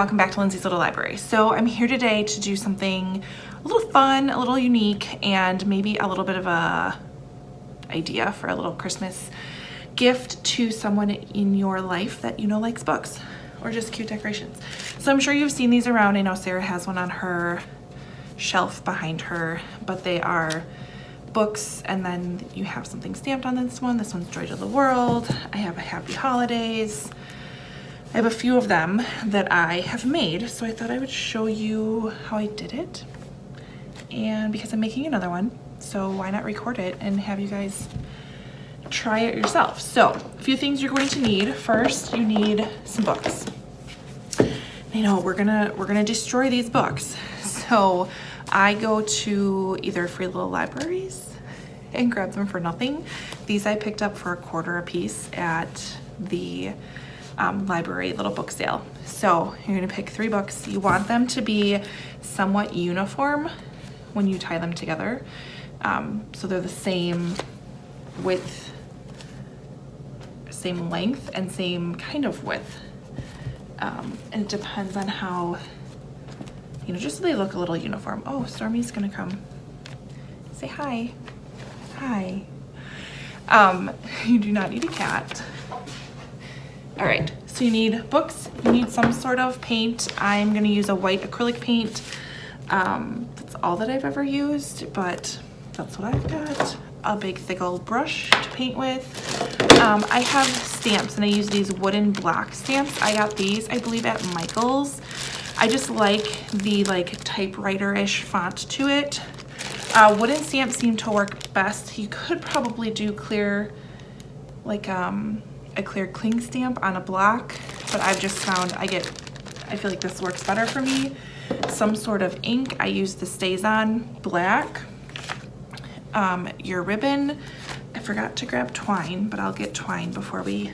welcome back to Lindsay's Little Library. So I'm here today to do something a little fun, a little unique, and maybe a little bit of a idea for a little Christmas gift to someone in your life that you know likes books or just cute decorations. So I'm sure you've seen these around. I know Sarah has one on her shelf behind her, but they are books, and then you have something stamped on this one. This one's Joy to the World. I have a Happy Holidays. I have a few of them that I have made, so I thought I would show you how I did it. And because I'm making another one, so why not record it and have you guys try it yourself. So a few things you're going to need. First, you need some books. I know we're gonna destroy these books. So I go to either free little libraries and grab them for nothing. These I picked up for $1 a piece at the library little book sale. So you're gonna pick 3 books. You want them to be somewhat uniform when you tie them together. So they're the same width, same length, and same kind of width. And it depends on how, you know, just so they look a little uniform. Oh, Stormy's gonna come. Say hi. Hi. You do not need a cat. All right, so you need books, you need some sort of paint. I'm gonna use a white acrylic paint. That's all that I've ever used, but that's what I've got. A big thick old brush to paint with. I have stamps, and I use these wooden block stamps. I got these, I believe, at Michael's. I just like the typewriter-ish font to it. Wooden stamps seem to work best. You could probably do clear, a clear cling stamp on a block, but I've just found I feel like this works better for me. Some sort of ink. I use the Stays On black. Your ribbon. I forgot to grab twine, but I'll get twine before we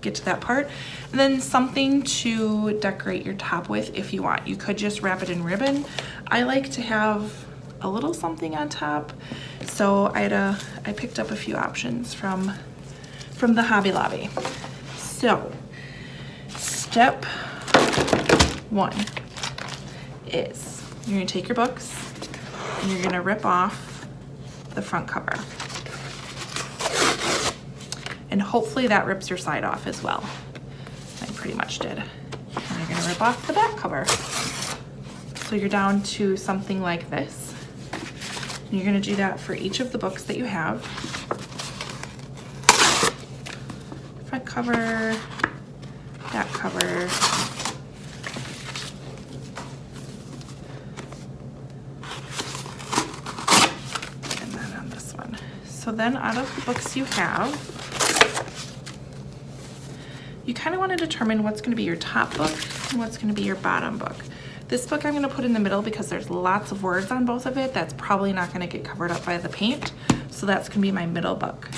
get to that part. And then something to decorate your top with if you want. You could just wrap it in ribbon. I like to have a little something on top, so I picked up a few options from the Hobby Lobby. So step 1 is you're gonna take your books and you're gonna rip off the front cover. And hopefully that rips your side off as well. I pretty much did. And you're gonna rip off the back cover. So you're down to something like this. And you're gonna do that for each of the books that you have. Front cover, back cover, and then on this one. So then out of the books you have, you kind of want to determine what's going to be your top book and what's going to be your bottom book. This book I'm going to put in the middle because there's lots of words on both of it. That's probably not going to get covered up by the paint. So that's going to be my middle book.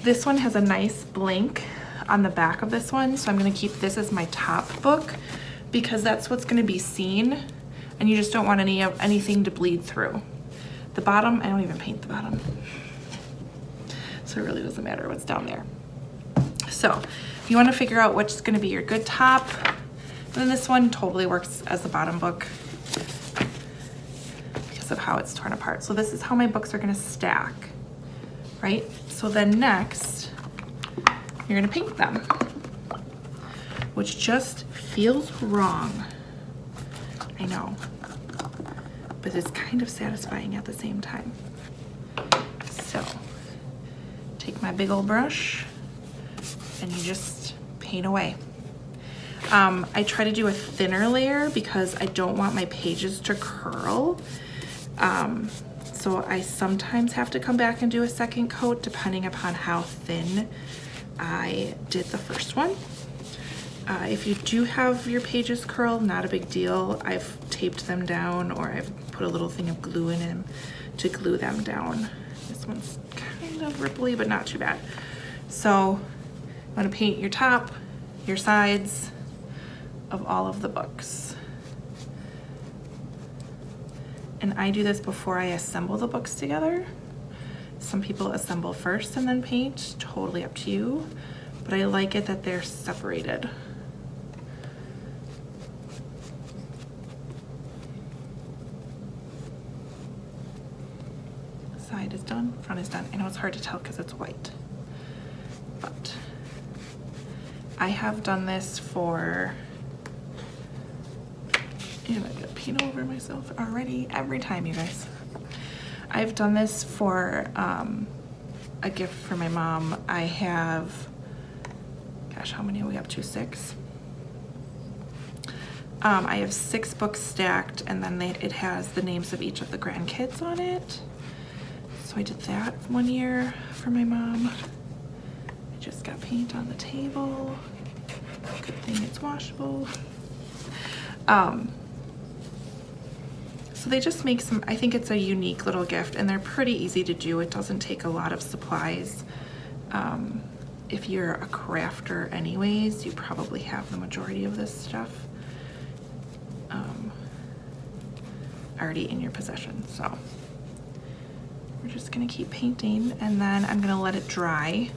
This one has a nice blank on the back of this one, so I'm going to keep this as my top book because that's what's going to be seen, and you just don't want anything to bleed through. The bottom, I don't even paint the bottom, so it really doesn't matter what's down there. So if you want to figure out what's going to be your good top, then this one totally works as the bottom book because of how it's torn apart. So this is how my books are going to stack, right? So then next, you're going to paint them, which just feels wrong. I know, but it's kind of satisfying at the same time. So take my big old brush and you just paint away. I try to do a thinner layer because I don't want my pages to curl. So I sometimes have to come back and do a second coat depending upon how thin I did the first one. If you do have your pages curl, not a big deal. I've taped them down, or I've put a little thing of glue in them to glue them down. This one's kind of ripply, but not too bad. So I'm gonna paint your top, your sides of all of the books. And I do this before I assemble the books together. Some people assemble first and then paint, totally up to you, but I like it that they're separated. is done, front is done. I know it's hard to tell because it's white, but I have done this for, and I got paint over myself already every time, you guys. I've done this for a gift for my mom. I have, gosh, how many are we up to? 6? I have 6 books stacked, and then it has the names of each of the grandkids on it. So I did that one year for my mom. I just got paint on the table. Good thing it's washable. So they just make some, I think it's a unique little gift, and they're pretty easy to do. It doesn't take a lot of supplies. If you're a crafter anyways, you probably have the majority of this stuff already in your possession. So we're just gonna keep painting, and then I'm gonna let it dry,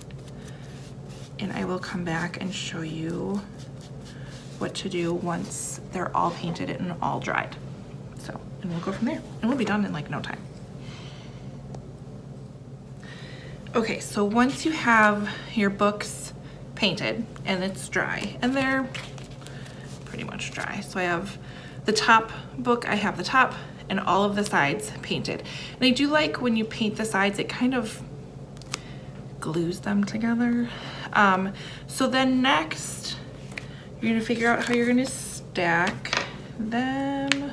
and I will come back and show you what to do once they're all painted and all dried. So, and we'll go from there, and we'll be done in like no time. Okay, so once you have your books painted and it's dry, and they're pretty much dry. So I have the top book, I have the top and all of the sides painted. And I do like when you paint the sides, it kind of glues them together. So then next, you're gonna figure out how you're gonna stack them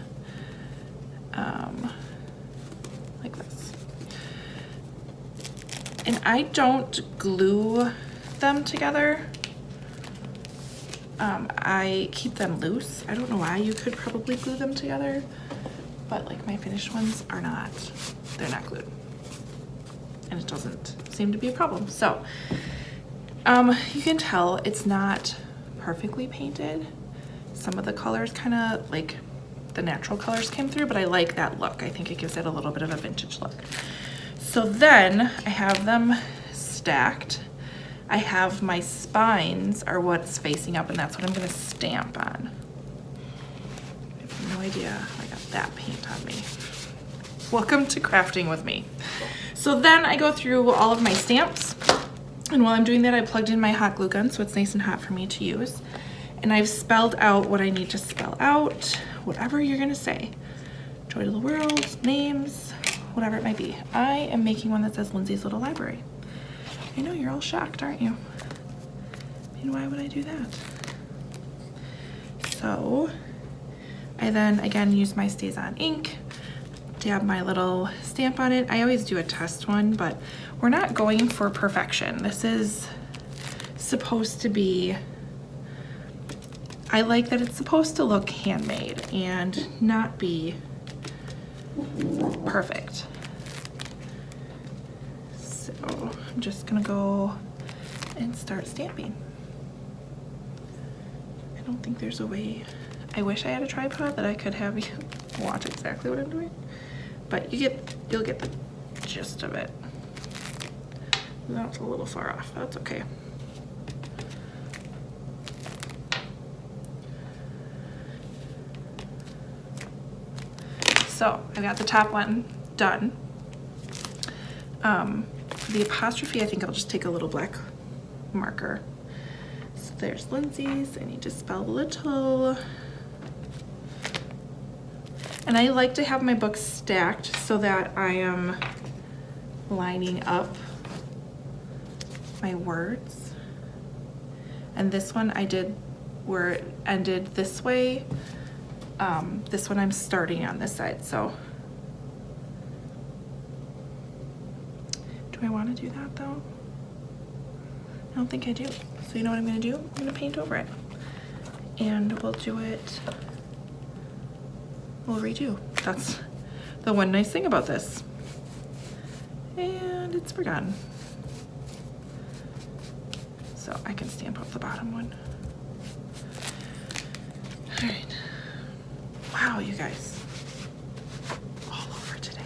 like this. And I don't glue them together. I keep them loose. I don't know why. You could probably glue them together, but like my finished ones are not, they're not glued. And it doesn't seem to be a problem. So you can tell it's not perfectly painted. Some of the colors kind of like the natural colors came through, but I like that look. I think it gives it a little bit of a vintage look. So then I have them stacked. I have my spines are what's facing up, and that's what I'm gonna stamp on. I have no idea how I got that paint on me. Welcome to crafting with me. So then I go through all of my stamps, and while I'm doing that, I plugged in my hot glue gun so it's nice and hot for me to use. And I've spelled out what I need to spell out, whatever you're gonna say. Joy to the world, names, whatever it might be. I am making one that says Lindsay's Little Library. I know, you're all shocked, aren't you? I mean, why would I do that? So I then again use my StazOn ink, dab my little stamp on it. I always do a test one, but we're not going for perfection. This is supposed to be, I like that it's supposed to look handmade and not be perfect. So I'm just gonna go and start stamping. I don't think there's a way. I wish I had a tripod that I could have you watch exactly what I'm doing, but you'll get the gist of it. That's a little far off. That's okay. So I got the top one done. The apostrophe, I think I'll just take a little black marker. So there's Lindsay's. I need to spell little. And I like to have my books stacked so that I am lining up my words. And this one I did where it ended this way. This one I'm starting on this side, so. Do I want to do that though? I don't think I do. So you know what I'm gonna do? I'm gonna paint over it. And we'll do it, we'll redo. That's the one nice thing about this. And it's forgotten. So I can stamp up the bottom one. All right. Wow, you guys, all over today.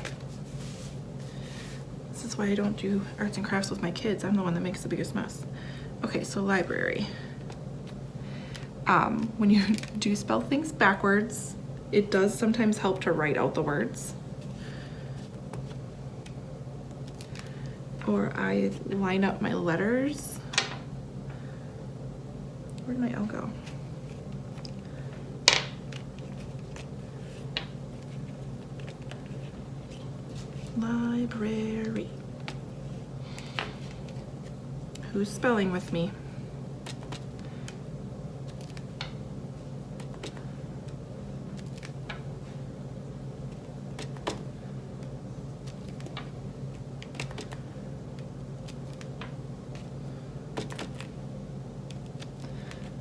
This is why I don't do arts and crafts with my kids. I'm the one that makes the biggest mess. Okay, so library. When you do spell things backwards, it does sometimes help to write out the words. or I line up my letters. Where'd my L go? Library. Who's spelling with me?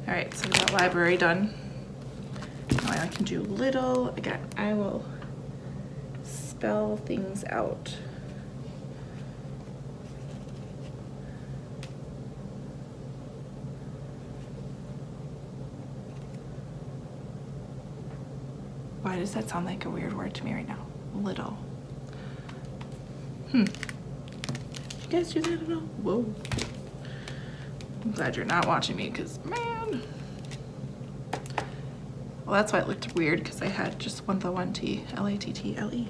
All right, so we got library done. Now I can do little. Again, I will spell things out. Why does that sound like a weird word to me right now? Little. Did you guys do that at all? Whoa. I'm glad you're not watching me, because man. Well, that's why it looked weird, because I had just the one T, L-A-T-T-L-E.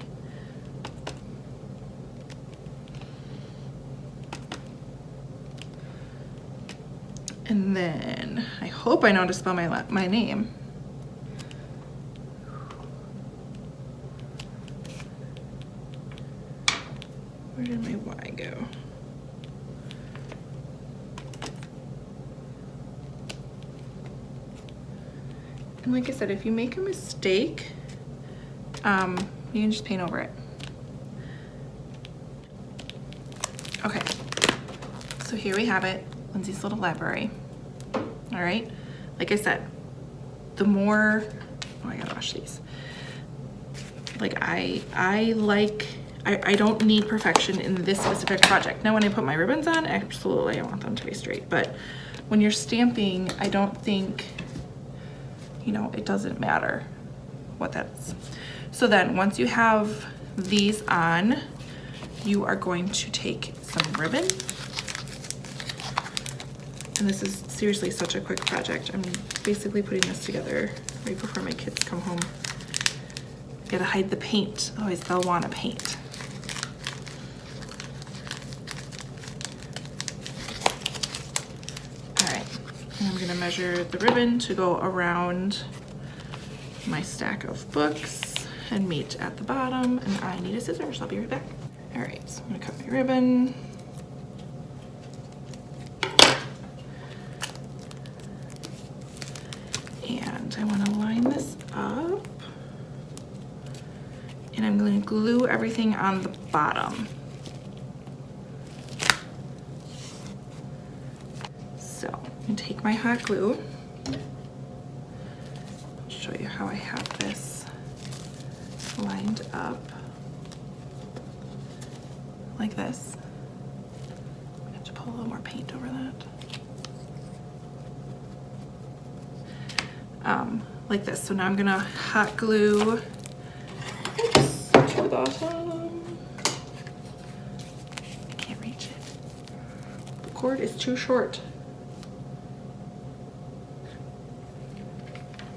And then I hope I know how to spell my name. Where did my Y go? And like I said, if you make a mistake, you can just paint over it. Okay, so here we have it, Lindsey's little library. All right, like I said, the more, oh, I gotta wash these. Like I don't need perfection in this specific project. Now when I put my ribbons on, absolutely I want them to be straight, but when you're stamping, I don't think, you know, it doesn't matter what that is. So then once you have these on, you are going to take some ribbon. And this is seriously such a quick project. I'm basically putting this together right before my kids come home. Gotta hide the paint, otherwise they'll wanna paint. All right, and I'm gonna measure the ribbon to go around my stack of books and meet at the bottom, and I need a scissors, I'll be right back. All right, so I'm gonna cut my ribbon. And I wanna line this up. And I'm going to glue everything on the bottom. So I'm going to take my hot glue. I'll show you how I have this lined up like this. I have to pull a little more paint over that. Like this. So now I'm going to hot glue to the bottom. Can't reach it. The cord is too short.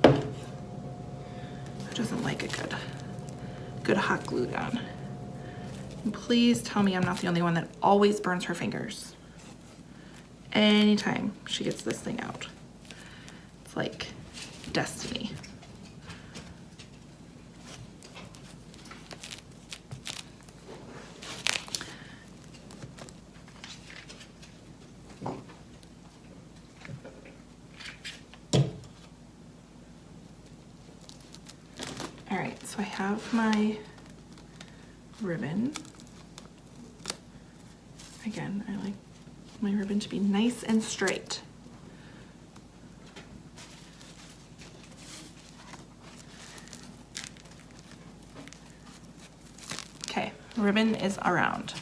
Who doesn't like a good hot glue gun? And please tell me I'm not the only one that always burns her fingers. Anytime she gets this thing out. It's like destiny. All right, so I have my ribbon. Again, I like my ribbon to be nice and straight. Okay, ribbon is around.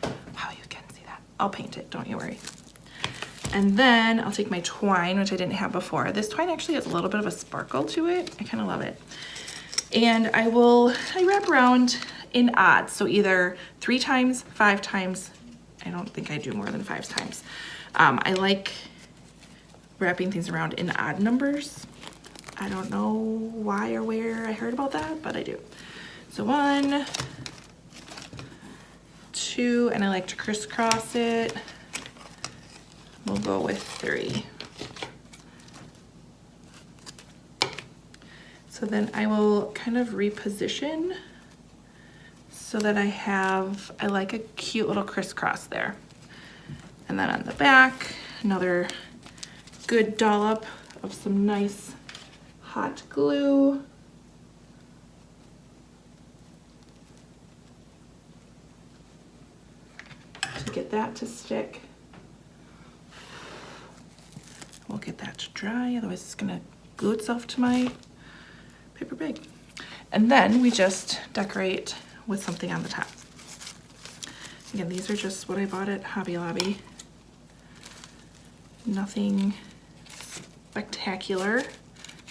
Wow, you can see that. I'll paint it, don't you worry. And then I'll take my twine, which I didn't have before. This twine actually has a little bit of a sparkle to it. I kind of love it. And I wrap around in odds. So either 3 times, 5 times. I don't think I do more than 5 times. I like wrapping things around in odd numbers. I don't know why or where I heard about that, but I do. So 1, 2, 2, and I like to crisscross it. We'll go with 3. So then I will kind of reposition so that I like a cute little crisscross there. And then on the back, another good dollop of some nice hot glue. To get that to stick. We'll get that to dry, otherwise it's gonna glue itself to my paper bag. And then we just decorate with something on the top. Again, these are just what I bought at Hobby Lobby. Nothing spectacular. I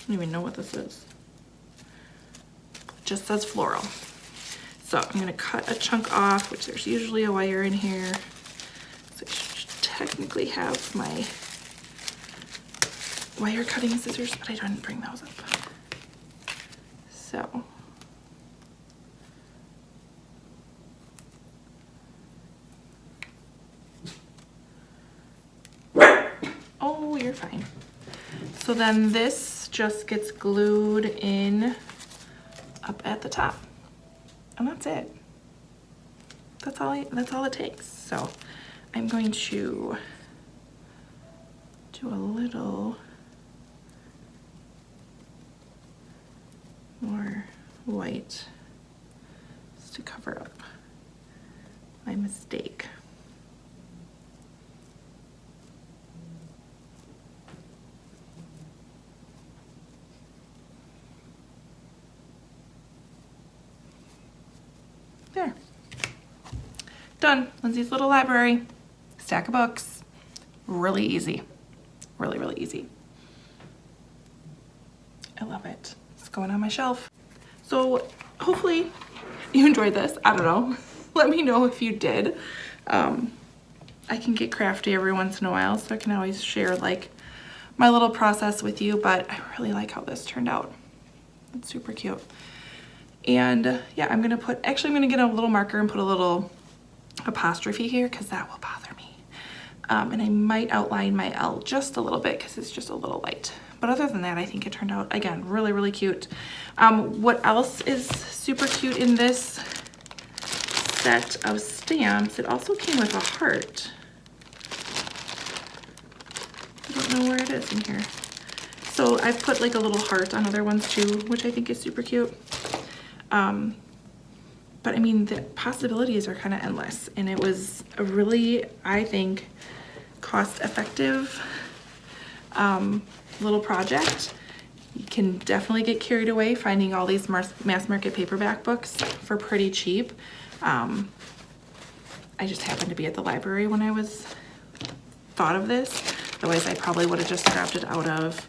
don't even know what this is. It just says floral. So I'm gonna cut a chunk off, which there's usually a wire in here. So I should technically have my wire cutting scissors, but I didn't bring those up. So. Oh, you're fine. So then this just gets glued in up at the top. And that's it. That's all it takes. So I'm going to do a little more white just to cover up my mistake. There. Done. Lindsay's little library. Stack of books. Really easy. Really, really easy. I love it. It's going on my shelf. So hopefully you enjoyed this. I don't know. Let me know if you did. I can get crafty every once in a while, so I can always share like my little process with you, but I really like how this turned out. It's super cute. And yeah, I'm gonna get a little marker and put a little apostrophe here because that will bother me. And I might outline my L just a little bit because it's just a little light. But other than that, I think it turned out, again, really, really cute. What else is super cute in this set of stamps? It also came with a heart. I don't know where it is in here. So I've put like a little heart on other ones too, which I think is super cute. But I mean, the possibilities are kind of endless, and it was a really, I think, cost-effective little project. You can definitely get carried away finding all these mass market paperback books for pretty cheap. I just happened to be at the library when I thought of this. Otherwise, I probably would have just grabbed it out of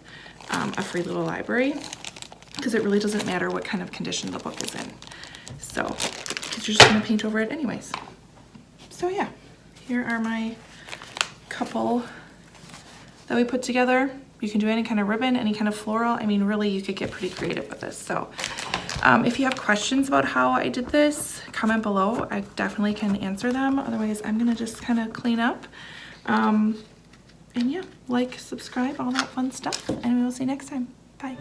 a free little library, because it really doesn't matter what kind of condition the book is in. So, because you're just gonna paint over it anyways. So yeah, here are my couple that we put together. You can do any kind of ribbon, any kind of floral. I mean, really, you could get pretty creative with this. So if you have questions about how I did this, comment below. I definitely can answer them. Otherwise, I'm gonna just kind of clean up. And yeah, like, subscribe, all that fun stuff. And we will see you next time. Bye.